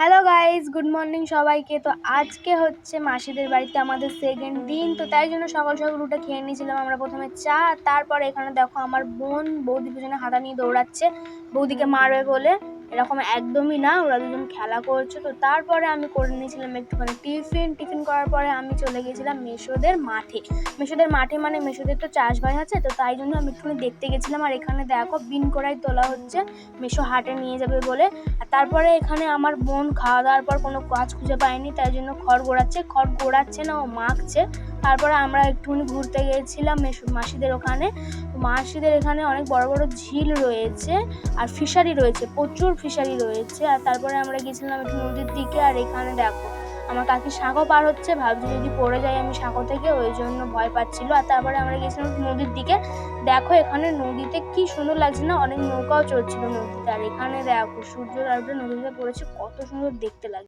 Hello guys, good morning সবাইকে। তো আজকে হচ্ছে মাসিদের বাড়িতে আমাদের সেকেন্ড দিন, তো তাই জন্য সকাল সকাল উঠে খেয়ে নিয়েছিলাম আমরা প্রথমে চা। তারপরে এখানে দেখো আমার বোন বৌদি পিছনে হাতা নিয়ে দৌড়াচ্ছে বৌদিকে মারবে বলে। এরকম একদমই না, ওরা দুজন খেলা করছে। তো তারপরে আমি করে নিয়েছিলাম একটুখানি টিফিন করার পরে আমি চলে গেছিলাম মেসোদের মাঠে মানে মেসোদের তো চাষবাস আছে, তো তাই জন্য আমি একটুখানি দেখতে গেছিলাম। আর এখানে দেখো বিন কড়াই তোলা হচ্ছে, মেসো হাটে নিয়ে যাবে বলে। আর তারপরে এখানে আমার বোন খাওয়া দাওয়ার পর কোনো কাজ খুঁজে পায়নি, তাই জন্য খড় গোড়াচ্ছে না, ও মাখছে। তারপরে আমরা একটুখানি ঘুরতে গিয়েছিলাম মাসিদের ওখানে। মাসিদের এখানে অনেক বড় বড় ঝিল রয়েছে আর ফিশারি রয়েছে, প্রচুর ফিশারি রয়েছে। আর তারপরে আমরা গেছিলাম একটু নদীর দিকে। আর এখানে দেখো আমার কাকি সাঁকো পার হচ্ছে, ভাবছি যদি পড়ে যাই আমি সাঁকো থেকে, ওই জন্য ভয় পাচ্ছিল। আর তারপরে আমরা গেছিলাম নদীর দিকে। দেখো এখানে নদীতে কি সুন্দর লাগছে না, অনেক নৌকাও চলছিল নদীতে। আর এখানে দেখো সূর্য নদীতে পড়েছে, কত সুন্দর দেখতে লাগে।